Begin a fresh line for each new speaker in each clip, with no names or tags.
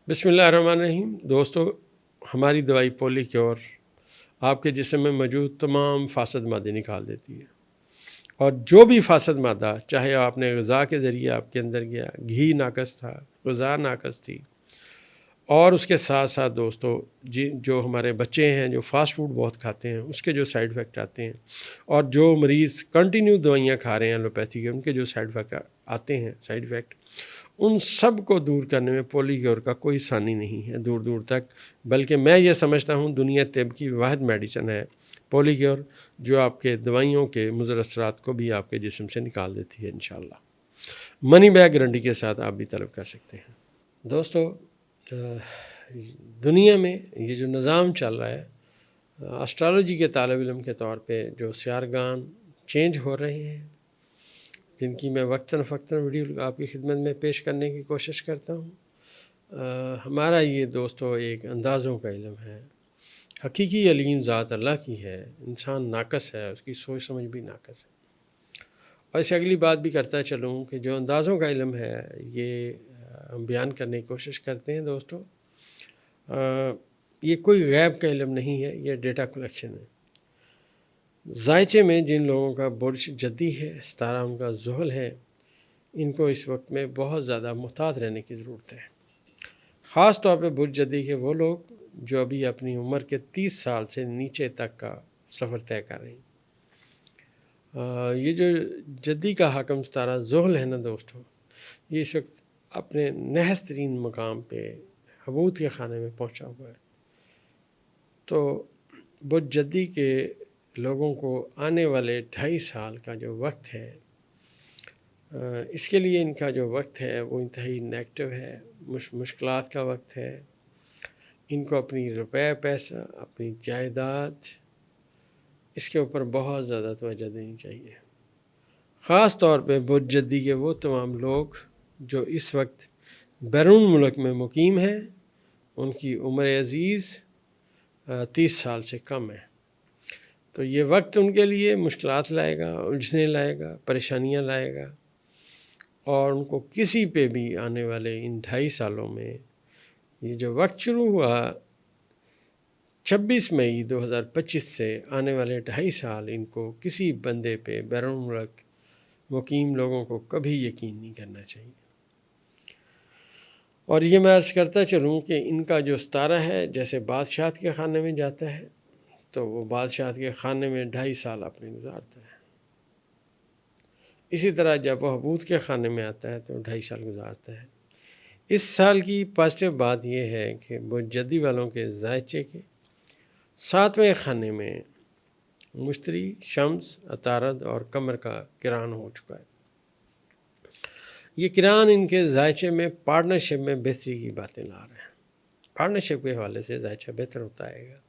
बिस्मिल्लाहिर्रहमानिर्रहीम। दोस्तों, हमारी दवाई पोली क्योर आपके जिस्म में मौजूद तमाम फासद मादे निकाल देती है। और जो भी फासद मादा चाहे आपने ग़िज़ा के ज़रिए आपके अंदर गया, घी नाकस था, ग़िज़ा नाकस थी, और उसके साथ साथ दोस्तों जो हमारे बच्चे हैं जो फ़ास्ट फूड बहुत खाते हैं उसके जो साइड इफ़ेक्ट आते हैं, और जो मरीज़ कंटिन्यू दवाइयाँ खा रहे हैं एलोपैथी के उनके जो साइड इफ़ेक्ट आते हैं उन सब को दूर करने में पोली क्योर का कोई सानी नहीं है दूर दूर तक। बल्कि मैं ये समझता हूँ दुनिया तिब की वाहिद मेडिसन है पोली क्योर, जो आपके दवाइयों के मुज़र असरात को भी आपके जिस्म से निकाल देती है। इंशाअल्लाह मनी बैग गारंटी के साथ आप भी तलब कर सकते हैं। दोस्तों, दुनिया में ये जो निज़ाम चल रहा है, एस्ट्रोलॉजी के तालिब इल्म के तौर पे जो सियारगान चेंज हो रहे हैं, जिनकी मैं वक्तन फ़क्तन वीडियो आपकी खिदमत में पेश करने की कोशिश करता हूँ। हमारा ये दोस्तों एक अंदाज़ों का इल्म है, हकीकी अलीम ज़ात अल्लाह की है, इंसान नाकस है, उसकी सोच समझ भी नाकस है। और इससे अगली बात भी करता चलूँ कि जो अंदाज़ों का इल्म है ये हम बयान करने की कोशिश करते हैं। दोस्तों, ये कोई गैब का इल्म नहीं है, ये डेटा कलेक्शन है। ज़ायचे में जिन लोगों का बुर्ज जद्दी है, सितारा उनका ज़ुहल है, इनको इस वक्त में बहुत ज़्यादा मुहतात रहने की ज़रूरत है। ख़ास तौर पे बुर्ज जद्दी के वो लोग जो अभी अपनी उम्र के 30 साल से नीचे तक का सफ़र तय कर रहे हैं। ये जो जद्दी का हाकम सितारा ज़ुहल है ना दोस्तों, ये इस वक्त अपने नहस तरीन मकाम पे हबूत के खाने में पहुंचा हुआ है। तो बुर्ज जद्दी के लोगों को आने वाले 2.5 साल का जो वक्त है, इसके लिए इनका जो वक्त है वो इंतहाई नेगेटिव है, मुश्किलात का वक्त है। इनको अपनी रुपए पैसा, अपनी जायदाद, इसके ऊपर बहुत ज़्यादा तवज्जो देनी चाहिए। ख़ास तौर पे बुर्ज जद्दी के वो तमाम लोग जो इस वक्त बैरून मुल्क में मुकीम हैं, उनकी उम्र अज़ीज़ 30 साल से कम है। तो ये वक्त उनके लिए मुश्किलात लाएगा, उलझने लाएगा, परेशानियां लाएगा, और उनको किसी पे भी आने वाले इन 2.5 सालों में, ये जो वक्त शुरू हुआ 26 मई 2025 से, आने वाले 2.5 साल इनको किसी बंदे पे बैरून मुल्क मुकीम लोगों को कभी यकीन नहीं करना चाहिए। और ये मैं अर्ज़ करता चलूँ कि इनका जो सितारा है जैसे बादशाह के ख़ाने में जाता है तो वो बादशाह के ख़ाने में 2.5 साल अपने गुजारता है। इसी तरह जब वह हबूत के ख़ाने में आता है तो 2.5 साल गुजारता है। इस साल की पॉजिटिव बात यह है कि बुर्ज जद्दी वालों के ज़ायचे के 7वें ख़ाने में मुश्तरी, शम्स, अतारद और कमर का किरान हो चुका है। ये किरान इनके ज़ायचे में पार्टनरशिप में बेहतरी की बातें ला रहे हैं। पार्टनरशिप के हवाले से ज़ायचा बेहतर होता आएगा।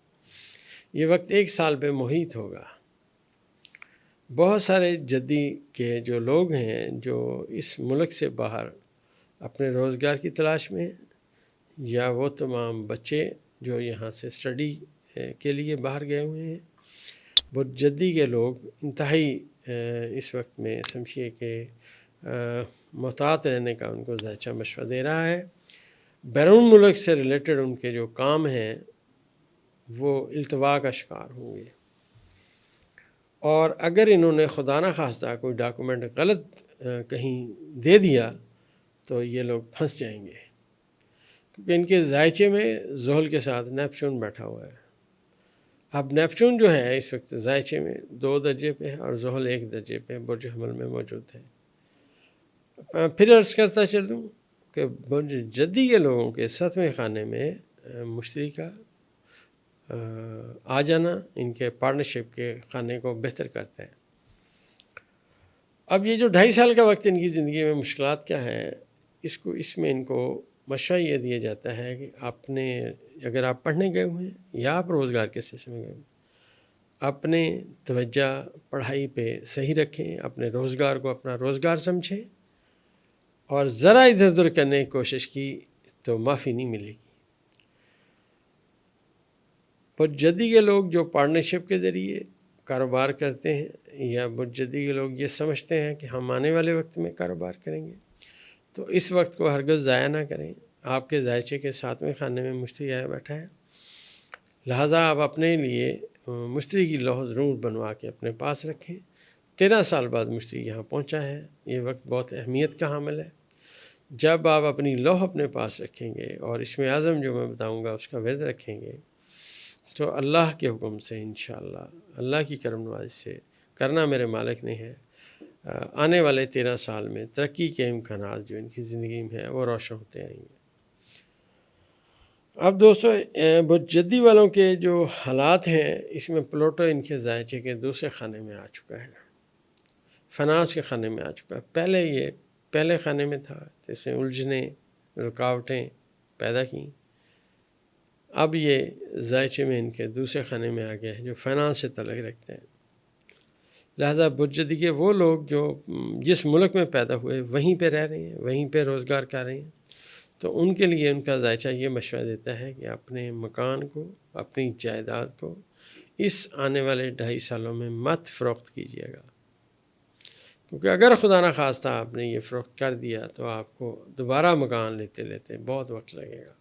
ये वक्त 1 साल पे मुहीत होगा। बहुत सारे जद्दी के जो लोग हैं जो इस मुल्क से बाहर अपने रोज़गार की तलाश में, या वो तमाम बच्चे जो यहाँ से स्टडी के लिए बाहर गए हुए हैं, बुर्ज जद्दी के लोग इंतहाई इस वक्त में समझिए कि मुहतात रहने का उनको ज़ायचा मशवरा दे रहा है। बैरून मुल्क से रिलेटेड उनके जो काम हैं वो इल्तवा का शिकार होंगे, और अगर इन्होंने खुदा न खास्ता कोई डॉक्यूमेंट गलत कहीं दे दिया तो ये लोग फंस जाएंगे, क्योंकि इनके ज़ायचे में ज़ुहल के साथ नेपच्यून बैठा हुआ है। अब नेपच्यून जो है इस वक्त ज़ायचे में 2 दर्जे पे है और ज़ुहल 1 दर्जे पे बुर्ज हमल में मौजूद है। फिर अर्ज़ करता चलूँ कि बुर्ज जद्दी के लोगों के 7वें ख़ाने में मुश्तरी का आ जाना इनके पार्टनरशिप के ख़ाने को बेहतर करता है। अब ये जो 2.5 साल का वक्त इनकी ज़िंदगी में मुश्किलात क्या है, इसमें इनको मशवरा ये दिया जाता है कि आपने, अगर आप पढ़ने गए हुए हैं या आप रोज़गार के सिलसिले में गए हुए, अपने तवज्जो पढ़ाई पे सही रखें, अपने रोज़गार को अपना रोज़गार समझें, और ज़रा इधर उधर करने की कोशिश की तो माफ़ी नहीं मिलेगी। बुर्ज जद्दी के लोग जो पार्टनरशिप के ज़रिए कारोबार करते हैं, या बुर्ज जद्दी के लोग ये समझते हैं कि हम आने वाले वक्त में कारोबार करेंगे, तो इस वक्त को हरगिज़ ज़ाया ना करें। آپ کے ذائچے کے 7ویں خانے میں مشتری آیا بیٹھا ہے، لہٰذا آپ اپنے لیے مشتری کی لوح ضرور بنوا کے اپنے پاس رکھیں۔ 13 سال بعد مشتری یہاں پہنچا ہے، یہ وقت بہت اہمیت کا حامل ہے۔ جب آپ اپنی لوح اپنے پاس رکھیں گے اور اسم اعظم جو میں بتاؤں گا اس کا ورد رکھیں گے، تو اللہ کے حکم سے انشاءاللہ، اللہ کی کرم نوازی سے، کرنا میرے مالک نے ہے، آنے والے 13 سال میں ترقی کے امکانات جو ان کی زندگی میں ہیں وہ روشن ہوتے آئیں گے۔ اب دوستو، بجدی والوں کے جو حالات ہیں، اس میں پلوٹو ان کے ذائچے کے دوسرے خانے میں آ چکا ہے، فناس کے خانے میں آ چکا ہے۔ پہلے یہ پہلے خانے میں تھا، جس نے الجھنیں، رکاوٹیں پیدا کیں۔ اب یہ ذائچے میں ان کے دوسرے خانے میں آ گیا ہے جو فائنانس سے تعلق رکھتے ہیں۔ لہٰذا بجدی کے وہ لوگ جو جس ملک میں پیدا ہوئے وہیں پہ رہ رہے ہیں، وہیں پہ روزگار کر رہے ہیں، تو ان کے لیے ان کا ذائچہ یہ مشورہ دیتا ہے کہ اپنے مکان کو، اپنی جائیداد کو اس آنے والے 2.5 سالوں میں مت فروخت کیجیے گا، کیونکہ اگر خدا نخواستہ آپ نے یہ فروخت کر دیا تو آپ کو دوبارہ مکان لیتے لیتے بہت وقت لگے گا۔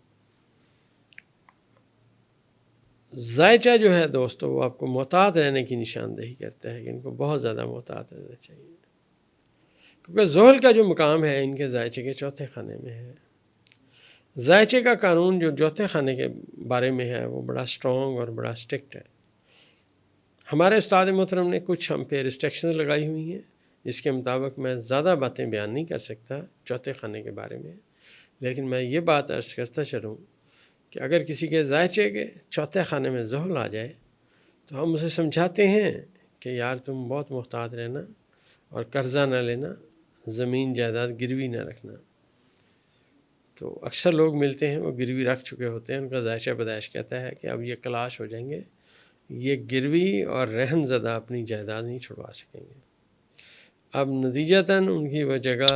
ذائچہ جو ہے دوستو، وہ آپ کو محتاط رہنے کی نشاندہی کرتا ہے کہ ان کو بہت زیادہ محتاط رہنا چاہیے، کیونکہ زحل کا جو مقام ہے ان کے ذائچے کے 4تھے خانے میں ہے۔ ذائچے کا قانون جو 4تھے خانے کے بارے میں ہے وہ بڑا سٹرونگ اور بڑا سٹرکٹ ہے۔ ہمارے استاد محترم نے کچھ ہم پہ ریسٹرکشن لگائی ہوئی ہیں، جس کے مطابق میں زیادہ باتیں بیان نہیں کر سکتا 4تھے خانے کے بارے میں، لیکن میں یہ بات عرض کرتا چلوں کہ اگر کسی کے ذائچے کے 4تھے خانے میں زحل آ جائے تو ہم اسے سمجھاتے ہیں کہ یار تم بہت محتاط رہنا اور قرضہ نہ لینا، زمین جائیداد گروی نہ رکھنا۔ تو اکثر لوگ ملتے ہیں وہ گروی رکھ چکے ہوتے ہیں، ان کا ذائچہ پیدائش کہتا ہے کہ اب یہ کلاش ہو جائیں گے، یہ گروی اور رہن زدہ اپنی جائیداد نہیں چھڑوا سکیں گے۔ اب نتیجتاً ان کی وہ جگہ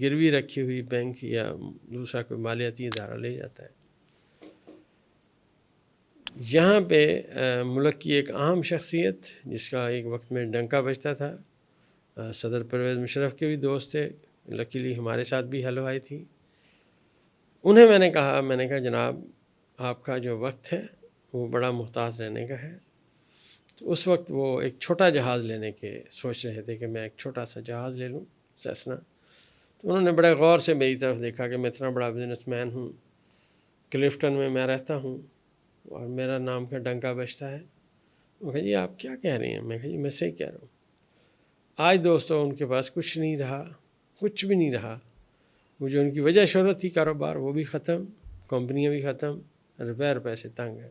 گروی رکھی ہوئی بینک یا دوسرا کوئی مالیاتی ادارہ لے جاتا ہے۔ یہاں پہ ملک کی ایک اہم شخصیت جس کا ایک وقت میں ڈنکا بجتا تھا، صدر پرویز مشرف کے بھی دوست تھے، لکیلی ہمارے ساتھ بھی حلوائی تھی، انہیں میں نے کہا جناب آپ کا جو وقت ہے وہ بڑا محتاط رہنے کا ہے۔ تو اس وقت وہ ایک چھوٹا جہاز لینے کے سوچ رہے تھے کہ میں ایک چھوٹا سا جہاز لے لوں، سیسنا۔ تو انہوں نے بڑے غور سے میری طرف دیکھا کہ میں اتنا بڑا بزنس مین ہوں، کلفٹن میں رہتا ہوں اور میرا نام کا ڈنکا بجتا ہے۔ وہ کہا جی آپ کیا کہہ رہے ہیں؟ میں کہا جی میں صحیح کہہ رہا ہوں۔ آج دوستوں ان کے پاس کچھ نہیں رہا، کچھ بھی نہیں رہا۔ وہ جو ان کی وجہ شہرت تھی کاروبار وہ بھی ختم، کمپنیاں بھی ختم، روپے سے تنگ ہے۔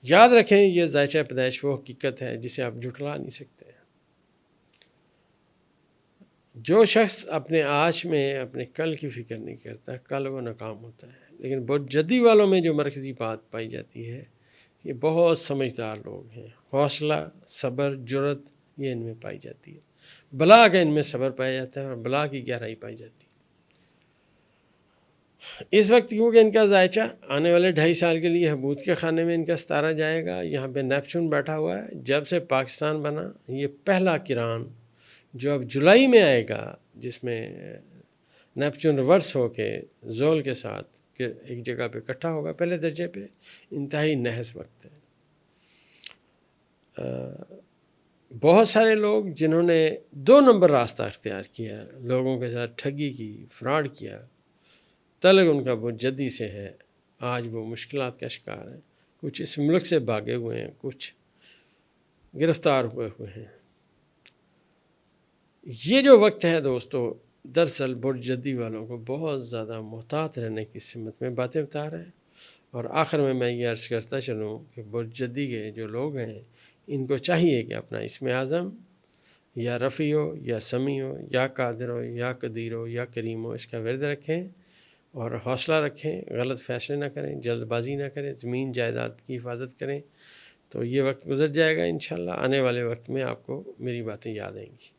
یاد رکھیں یہ ذائچہ پیدائش وہ حقیقت ہے جسے آپ جھٹلا نہیں سکتے۔ جو شخص اپنے آج میں اپنے کل کی فکر نہیں کرتا، کل وہ ناکام ہوتا ہے۔ لیکن بجدی والوں میں جو مرکزی بات پائی جاتی ہے، یہ بہت سمجھدار لوگ ہیں، حوصلہ، صبر، جرت یہ ان میں پائی جاتی ہے۔ بلا کا ان میں صبر پایا جاتا ہے اور بلا کی گہرائی پائی جاتی ہے۔ اس وقت کیونکہ ان کا ذائچہ آنے والے 2.5 سال کے لیے حبوط کے خانے میں ان کا ستارہ جائے گا، یہاں پہ نیپچون بیٹھا ہوا ہے۔ جب سے پاکستان بنا یہ پہلا کران جو اب جولائی میں آئے گا، جس میں نیپچون ریورس ہو کے زحل کے ساتھ ایک جگہ پہ اکٹھا ہوگا، پہلے درجے پہ، انتہائی نحس وقت ہے۔ بہت سارے لوگ جنہوں نے 2 نمبر راستہ اختیار کیا، لوگوں کے ساتھ ٹھگی کی، فراڈ کیا، تعلق ان کا بجدی سے ہے، آج وہ مشکلات کا شکار ہیں۔ کچھ اس ملک سے بھاگے ہوئے ہیں، کچھ گرفتار ہوئے ہیں۔ یہ جو وقت ہے دوستو، دراصل بجدی والوں کو بہت زیادہ محتاط رہنے کی سمت میں باتیں بتا رہے ہیں۔ اور آخر میں یہ عرض کرتا چلوں کہ بجدی کے جو لوگ ہیں ان کو چاہیے کہ اپنا اسم اعظم یا رفیع ہو یا سمیع ہو یا قادر ہو یا قدیر ہو یا کریم ہو، اس کا ورد رکھیں اور حوصلہ رکھیں، غلط فیصلے نہ کریں، جلد بازی نہ کریں، زمین جائیداد کی حفاظت کریں، تو یہ وقت گزر جائے گا انشاءاللہ۔ آنے والے وقت میں آپ کو میری باتیں یاد آئیں گی۔